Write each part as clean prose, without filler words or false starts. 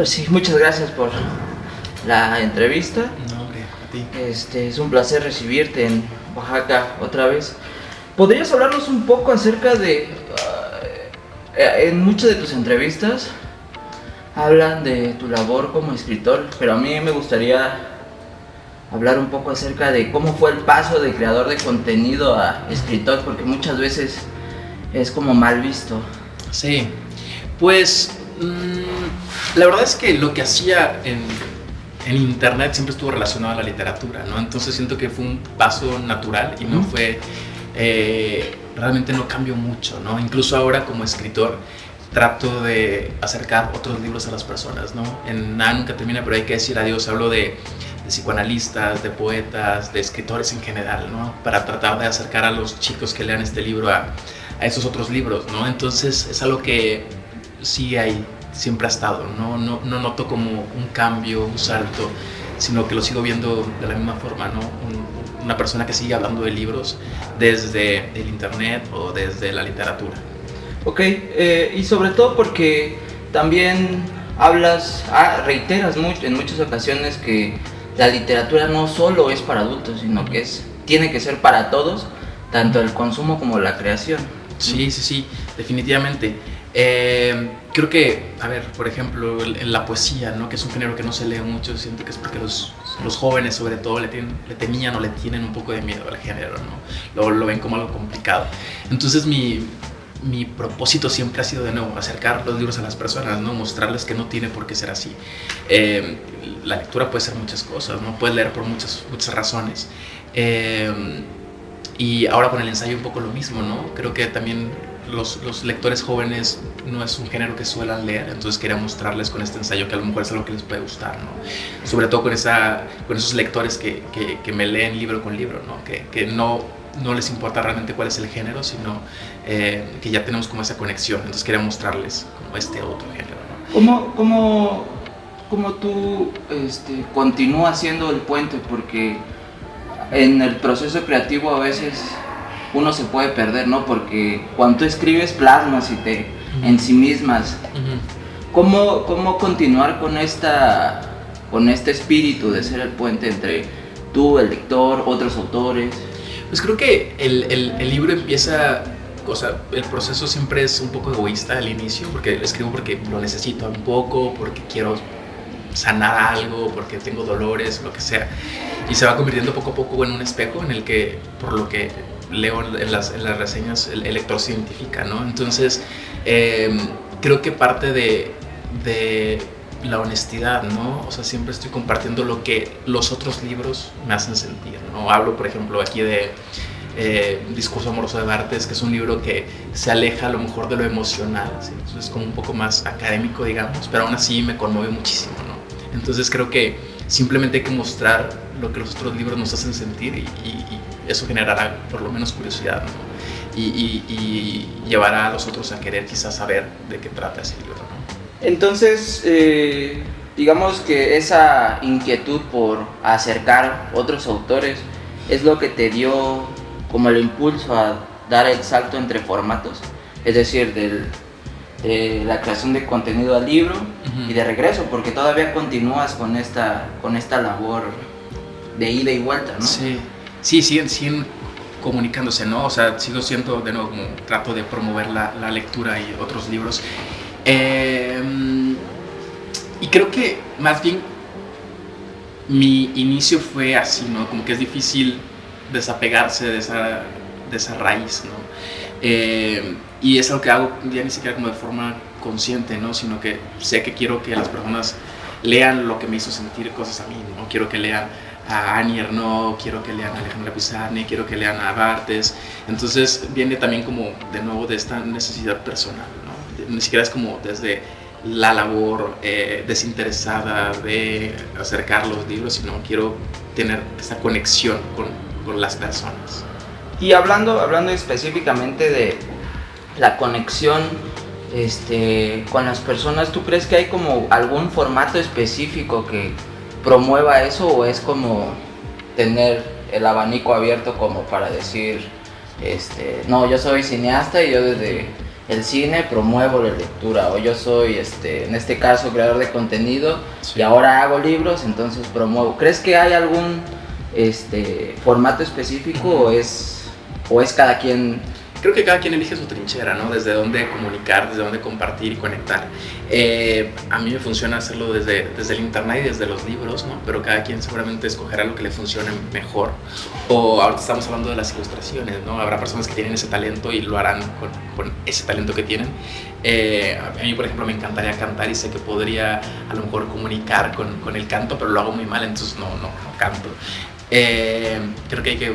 Pues sí, muchas gracias por la entrevista. No, hombre, a ti. Es un placer recibirte en Oaxaca otra vez. ¿Podrías hablarnos un poco acerca de... en muchas de tus entrevistas hablan de tu labor como escritor, pero a mí me gustaría hablar un poco acerca de cómo fue el paso de creador de contenido a escritor, porque muchas veces es como mal visto. Sí, pues la verdad es que lo que hacía en internet siempre estuvo relacionado a la literatura, ¿no? Entonces siento que fue un paso natural y no fue, realmente no cambió mucho, ¿no? Incluso ahora como escritor trato de acercar otros libros a las personas, ¿no? En Nada Nunca Termina, pero hay que decir adiós. Hablo de psicoanalistas, de poetas, de escritores en general, ¿no? Para tratar de acercar a los chicos que lean este libro a esos otros libros, ¿no? Entonces es algo que sí siempre ha estado, ¿no? No noto como un cambio, un salto, sino que lo sigo viendo de la misma forma, ¿no? Una persona que sigue hablando de libros desde el internet o desde la literatura. Ok, y sobre todo porque también reiteras en muchas ocasiones que la literatura no solo es para adultos, sino que tiene que ser para todos, tanto el consumo como la creación. Sí, definitivamente. Creo que, a ver, por ejemplo, en la poesía, ¿no? Que es un género que no se lee mucho, siento que es porque los jóvenes sobre todo le tenían o le tienen un poco de miedo al género, ¿no? Lo ven como algo complicado. Entonces mi propósito siempre ha sido de nuevo acercar los libros a las personas, ¿no? Mostrarles que no tiene por qué ser así. La lectura puede ser muchas cosas, ¿no? Puedes leer por muchas razones. Y ahora con el ensayo un poco lo mismo, ¿no? Creo que también los lectores jóvenes no es un género que suelan leer, entonces quería mostrarles con este ensayo que a lo mejor es algo que les puede gustar, ¿no? Sobre todo con esos lectores que me leen libro con libro, ¿no? Que no les importa realmente cuál es el género, sino que ya tenemos como esa conexión. Entonces quería mostrarles como este otro género, ¿no? ¿Cómo tú continúas siendo el puente? Porque en el proceso creativo a veces uno se puede perder, ¿no? Porque cuando tú escribes plasmas y te ensimismas. ¿Cómo continuar con este espíritu de ser el puente entre tú, el lector, otros autores? Pues creo que el libro empieza, o sea, el proceso siempre es un poco egoísta al inicio, porque escribo porque lo necesito un poco, porque quiero sanar algo, porque tengo dolores, lo que sea, y se va convirtiendo poco a poco en un espejo en el que, por lo que leo en las reseñas, el lector se identifica, ¿no? Entonces, creo que parte de la honestidad, ¿no? O sea, siempre estoy compartiendo lo que los otros libros me hacen sentir, ¿no? Hablo, por ejemplo, aquí de Discurso Amoroso de Barthes, que es un libro que se aleja a lo mejor de lo emocional, ¿sí? Entonces es como un poco más académico, digamos, pero aún así me conmueve muchísimo, ¿no? Entonces creo que simplemente hay que mostrar lo que los otros libros nos hacen sentir y eso generará por lo menos curiosidad, ¿no? Y llevará a los otros a querer quizás saber de qué trata ese libro, ¿no? Entonces, digamos que esa inquietud por acercar otros autores es lo que te dio como el impulso a dar el salto entre formatos, es decir, de la creación de contenido al libro y de regreso, porque todavía continúas con esta labor de ida y vuelta, ¿no? Sí, siguen comunicándose, ¿no? O sea, sigo siendo, de nuevo, como trato de promover la lectura y otros libros. Y creo que más bien mi inicio fue así, ¿no? Como que es difícil desapegarse de esa raíz, ¿no? Y es algo que hago ya ni siquiera como de forma consciente, ¿no? Sino que sé que quiero que las personas lean lo que me hizo sentir cosas a mí, ¿no? Quiero que lean a Annie Ernaux, quiero que lean a Alejandra Pizarnik, quiero que lean a Barthes. Entonces viene también como de nuevo de esta necesidad personal, ¿no? Ni siquiera es como desde la labor desinteresada de acercar los libros, sino quiero tener esa conexión con las personas. Y hablando específicamente de la conexión con las personas, ¿tú crees que hay como algún formato específico que promueva eso, o es como tener el abanico abierto como para decir, no, yo soy cineasta y yo desde el cine, promuevo la lectura, o yo soy, en este caso, creador de contenido, Sí. y ahora hago libros, entonces promuevo. ¿Crees que hay algún formato específico o es cada quien? Creo que cada quien elige su trinchera, ¿no? Desde dónde comunicar, desde dónde compartir y conectar. A mí me funciona hacerlo desde el internet y desde los libros, ¿no? Pero cada quien seguramente escogerá lo que le funcione mejor. O ahorita estamos hablando de las ilustraciones, ¿no? Habrá personas que tienen ese talento y lo harán con ese talento que tienen. A mí, por ejemplo, me encantaría cantar y sé que podría a lo mejor comunicar con el canto, pero lo hago muy mal, entonces no canto. Creo que hay que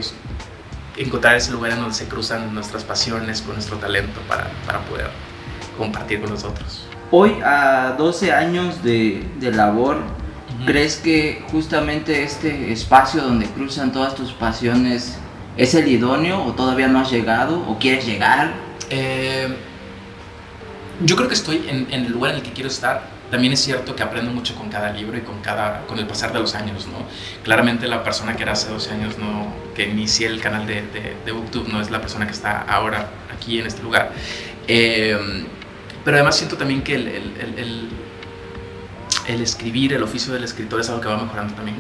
encontrar ese lugar en donde se cruzan nuestras pasiones con nuestro talento para poder compartir con nosotros. Hoy, a 12 años de labor, ¿crees que justamente este espacio donde cruzan todas tus pasiones es el idóneo o todavía no has llegado o quieres llegar? Yo creo que estoy en el lugar en el que quiero estar. También es cierto que aprendo mucho con cada libro y con el pasar de los años, ¿no? Claramente la persona que era hace 12 años, que inicié el canal de BookTube, no es la persona que está ahora aquí en este lugar. Pero además siento también que el escribir, el oficio del escritor es algo que va mejorando también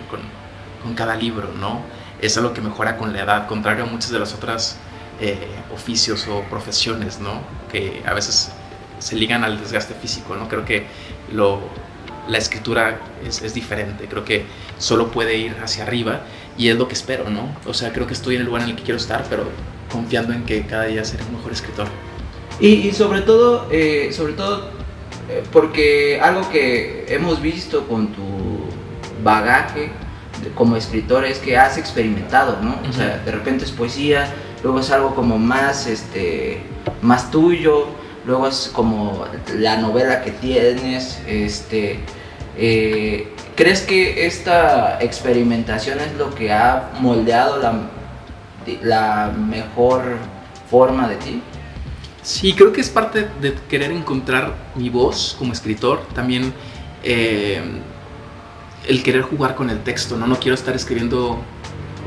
con cada libro, ¿no? Es algo que mejora con la edad, contrario a muchas de las otras oficios o profesiones, ¿no? Que a veces se ligan al desgaste físico, ¿no? Creo que la escritura es diferente, creo que solo puede ir hacia arriba y es lo que espero, ¿no? O sea, creo que estoy en el lugar en el que quiero estar, pero confiando en que cada día seré un mejor escritor. Y sobre todo, porque algo que hemos visto con tu bagaje como escritor es que has experimentado, ¿no? O sea, de repente es poesía, luego es algo como más tuyo, luego es como la novela que tienes, ¿crees que esta experimentación es lo que ha moldeado la mejor forma de ti? Sí, creo que es parte de querer encontrar mi voz como escritor, también el querer jugar con el texto, ¿no? No quiero estar escribiendo,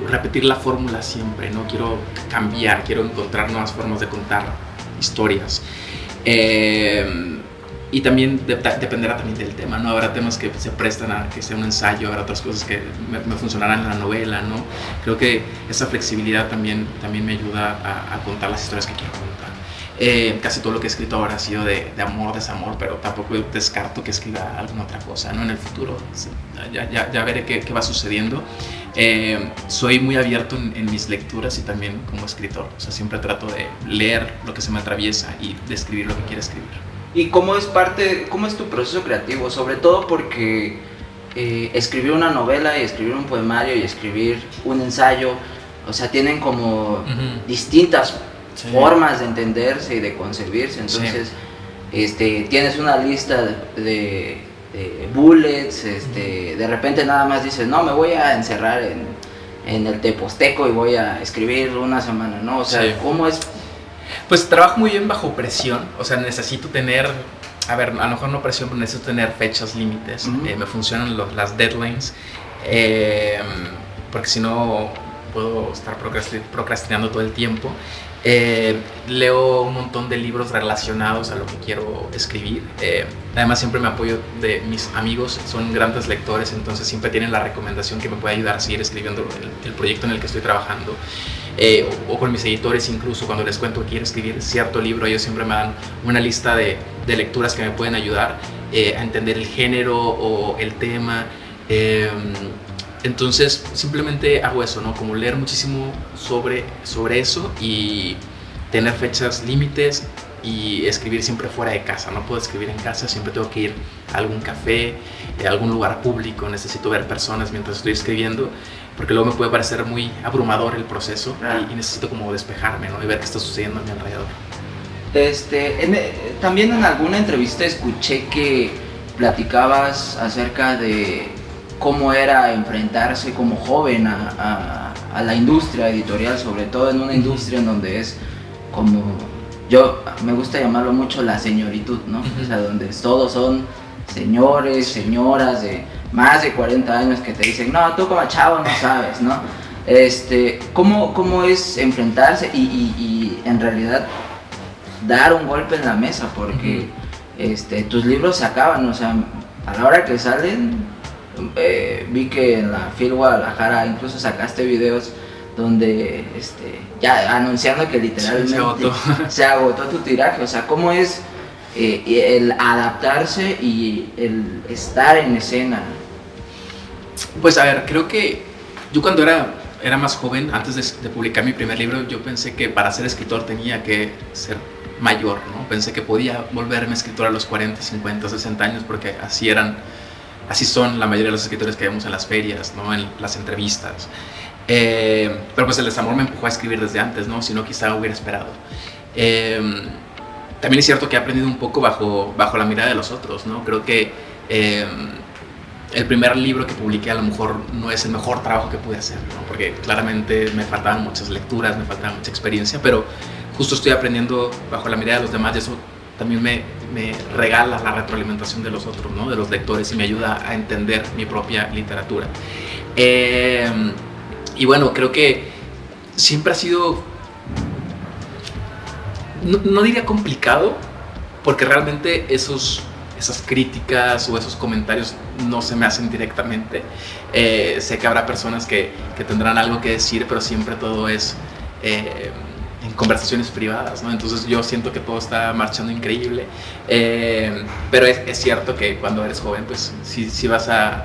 repetir la fórmula siempre, no quiero cambiar, quiero encontrar nuevas formas de contar historias. Y también dependerá también del tema, ¿no? Habrá temas que se prestan a que sea un ensayo, habrá otras cosas que me funcionarán en la novela, ¿no? Creo que esa flexibilidad también me ayuda a contar las historias que quiero contar. Casi todo lo que he escrito ahora ha sido de amor, desamor, pero tampoco descarto que escriba alguna otra cosa, ¿no? En el futuro, ya veré qué va sucediendo. Soy muy abierto en mis lecturas y también como escritor, o sea, siempre trato de leer lo que se me atraviesa y de escribir lo que quiero escribir. ¿Y cómo es tu proceso creativo? Sobre todo porque escribir una novela y escribir un poemario y escribir un ensayo, o sea, tienen como distintas formas de entenderse y de concebirse. Entonces, tienes una lista de bullets, de repente nada más dices, no, me voy a encerrar en el Teposteco y voy a escribir una semana, ¿no? O sea, ¿cómo es? Pues trabajo muy bien bajo presión, o sea, necesito tener, a lo mejor no presión, pero necesito tener fechas límites. Me funcionan las deadlines, porque si no puedo estar procrastinando todo el tiempo. Leo un montón de libros relacionados a lo que quiero escribir. Además siempre me apoyo de mis amigos, son grandes lectores, entonces siempre tienen la recomendación que me puede ayudar a seguir escribiendo el proyecto en el que estoy trabajando. O con mis editores, incluso cuando les cuento que quiero escribir cierto libro, ellos siempre me dan una lista de lecturas que me pueden ayudar a entender el género o el tema. Entonces simplemente hago eso, ¿no? Como leer muchísimo sobre eso y tener fechas límites y escribir siempre fuera de casa. No puedo escribir en casa, siempre tengo que ir a algún café, a algún lugar público, necesito ver personas mientras estoy escribiendo, porque luego me puede parecer muy abrumador el proceso y necesito como despejarme, ¿no? Y ver qué está sucediendo a mi alrededor. También en alguna entrevista escuché que platicabas acerca de cómo era enfrentarse como joven a la industria editorial, sobre todo en una industria en donde es como, yo me gusta llamarlo mucho la señoritud, ¿no? O sea, donde todos son señores, señoras de más de 40 años que te dicen, no, tú como chavo no sabes, ¿no? ¿Cómo es enfrentarse y en realidad dar un golpe en la mesa, porque tus libros se acaban, o sea, a la hora que salen, vi que en la FIL Guadalajara incluso sacaste videos donde ya anunciando que literalmente se agotó tu tiraje. O sea, ¿cómo es el adaptarse y el estar en escena? Pues a ver, creo que yo cuando era más joven, antes de publicar mi primer libro, yo pensé que para ser escritor tenía que ser mayor, ¿no? Pensé que podía volverme escritor a los 40, 50, 60 años, porque así son la mayoría de los escritores que vemos en las ferias, ¿no? En las entrevistas. Pero pues el desamor me empujó a escribir desde antes, ¿no? Si no, quizá hubiera esperado. También es cierto que he aprendido un poco bajo la mirada de los otros, ¿no? Creo que el primer libro que publiqué a lo mejor no es el mejor trabajo que pude hacer, ¿no? Porque claramente me faltaban muchas lecturas, me faltaba mucha experiencia, pero justo estoy aprendiendo bajo la mirada de los demás, y eso también me regala la retroalimentación de los otros, ¿no? De los lectores, y me ayuda a entender mi propia literatura. Y bueno, creo que siempre ha sido, no diría complicado, porque realmente esas críticas o esos comentarios no se me hacen directamente. Sé que habrá personas que tendrán algo que decir, pero siempre todo es en conversaciones privadas, ¿no? Entonces yo siento que todo está marchando increíble, pero es cierto que cuando eres joven, pues sí va a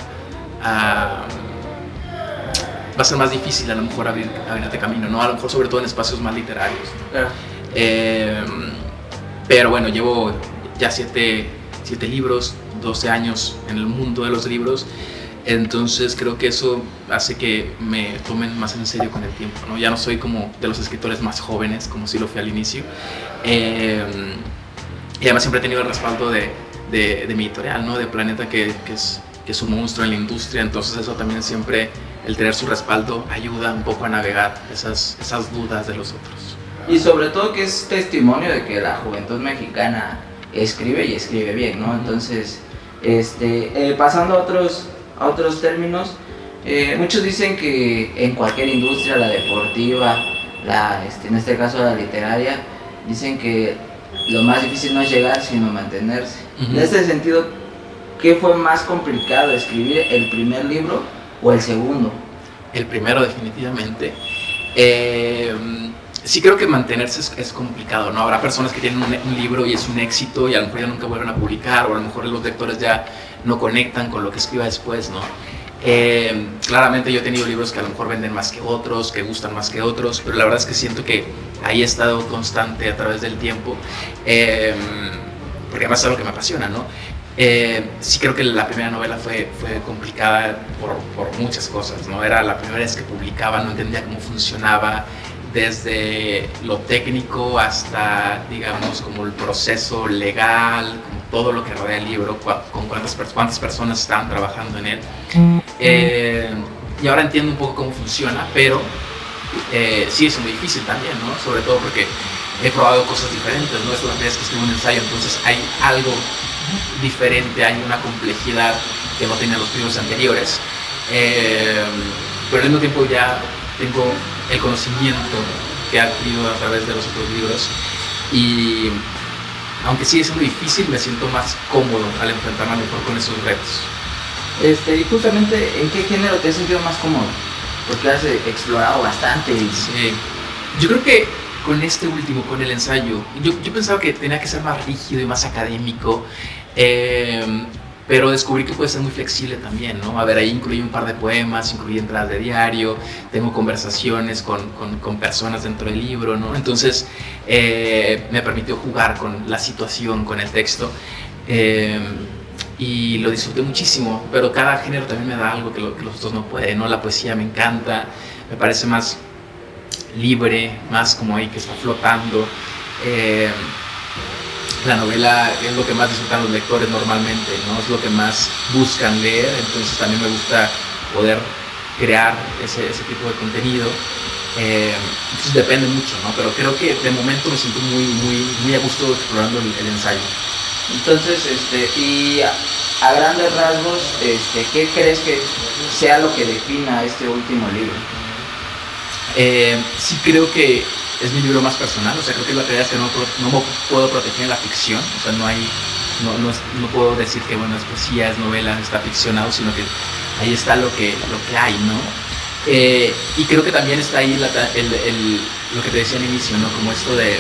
ser más difícil a lo mejor abrirte camino, ¿no? A lo mejor sobre todo en espacios más literarios, ¿no? Claro. Pero bueno, llevo ya 7 libros, 12 años en el mundo de los libros, entonces creo que eso hace que me tomen más en serio con el tiempo, ¿no? Ya no soy como de los escritores más jóvenes, como sí lo fui al inicio, y además siempre he tenido el respaldo de mi editorial, ¿no? De Planeta, que es un monstruo en la industria, entonces eso también siempre, el tener su respaldo, ayuda un poco a navegar esas dudas de los otros. Y sobre todo que es testimonio de que la juventud mexicana escribe y escribe bien, ¿no? Entonces, pasando a otros términos, muchos dicen que en cualquier industria, la deportiva, en este caso la literaria, dicen que lo más difícil no es llegar, sino mantenerse. En este sentido, ¿qué fue más complicado, escribir el primer libro o el segundo? El primero, definitivamente. Sí, creo que mantenerse es complicado, ¿no? Habrá personas que tienen un libro y es un éxito y a lo mejor ya nunca vuelven a publicar, o a lo mejor los lectores ya no conectan con lo que escriba después, ¿no? Claramente yo he tenido libros que a lo mejor venden más que otros, que gustan más que otros, pero la verdad es que siento que ahí he estado constante a través del tiempo, porque además es algo que me apasiona, ¿no? Sí, creo que la primera novela fue complicada por muchas cosas, ¿no? Era la primera vez que publicaba, no entendía cómo funcionaba, desde lo técnico hasta, digamos, como el proceso legal, como todo lo que rodea el libro, con cuántas personas estaban trabajando en él. Y ahora entiendo un poco cómo funciona, pero sí es muy difícil también, ¿no? Sobre todo porque he probado cosas diferentes, no es la primera vez que escribo un ensayo, entonces hay algo diferente, hay una complejidad que no tenían los libros anteriores, pero al mismo tiempo ya tengo el conocimiento que he adquirido a través de los otros libros, y aunque sí es muy difícil, me siento más cómodo al enfrentarme a lo mejor con esos retos. Y justamente, ¿en qué género te has sentido más cómodo? Porque has explorado bastante. Sí. Yo creo que con este último, con el ensayo, yo pensaba que tenía que ser más rígido y más académico, pero descubrí que puede ser muy flexible también, ¿no? A ver, ahí incluí un par de poemas, incluí entradas de diario, tengo conversaciones con personas dentro del libro, ¿no? Entonces me permitió jugar con la situación, con el texto, y lo disfruté muchísimo, pero cada género también me da algo que los otros no pueden, ¿no? La poesía me encanta, me parece más libre, más como ahí que está flotando. La novela es lo que más disfrutan los lectores normalmente, ¿no? Es lo que más buscan leer, entonces también me gusta poder crear ese tipo de contenido. Entonces depende mucho, ¿no? Pero creo que de momento me siento muy a gusto explorando el ensayo. Entonces, y a grandes rasgos, ¿qué crees que sea lo que defina este último libro? Sí creo que es mi libro más personal, o sea, creo que la realidad es que no me puedo proteger en la ficción, o sea, no puedo decir que, bueno, es poesía, es novela, está ficcionado, sino que ahí está lo que hay, ¿no? Y creo que también está ahí lo que te decía al inicio, ¿no? Como esto de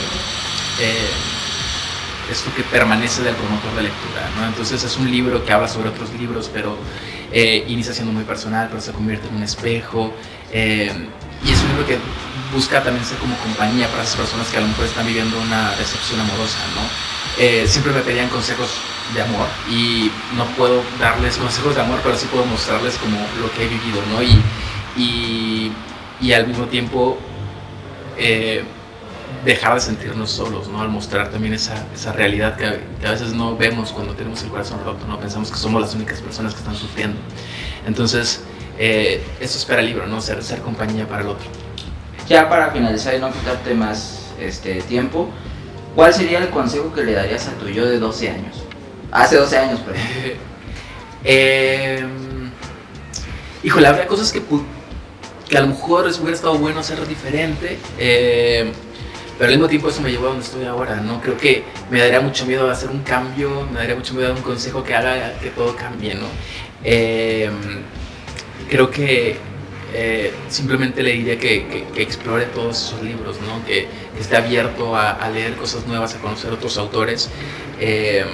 esto que permanece del promotor de lectura, ¿no? Entonces es un libro que habla sobre otros libros, pero inicia siendo muy personal, pero se convierte en un espejo, y es un libro que busca también ser como compañía para esas personas que a lo mejor están viviendo una decepción amorosa, ¿no? Siempre me pedían consejos de amor y no puedo darles consejos de amor, pero sí puedo mostrarles como lo que he vivido, ¿no? Y al mismo tiempo dejar de sentirnos solos, ¿no? Al mostrar también esa realidad que a veces no vemos cuando tenemos el corazón roto, ¿no? Pensamos que somos las únicas personas que están sufriendo. Entonces, eso espera el libro, ¿no? Ser compañía para el otro. Ya para finalizar y no quitarte más tiempo, ¿cuál sería el consejo que le darías a tu yo de 12 años? Hace 12 años, por ejemplo. Híjole, habría cosas que a lo mejor hubiera estado bueno hacer diferente, pero al mismo tiempo eso me llevó a donde estoy ahora, ¿no? Creo que me daría mucho miedo hacer un cambio, me daría mucho miedo dar un consejo que haga que todo cambie, ¿no? Creo que simplemente le diría que explore todos esos libros, ¿no? Que esté abierto a leer cosas nuevas, a conocer otros autores, que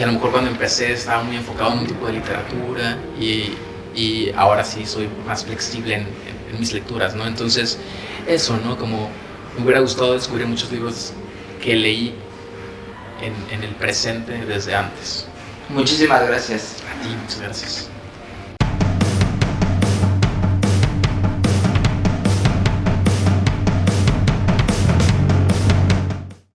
a lo mejor cuando empecé estaba muy enfocado en un tipo de literatura y ahora sí soy más flexible en mis lecturas, ¿no? Entonces, eso, ¿no? Como me hubiera gustado descubrir muchos libros que leí en el presente desde antes. Muchísimas gracias. A ti, muchas gracias.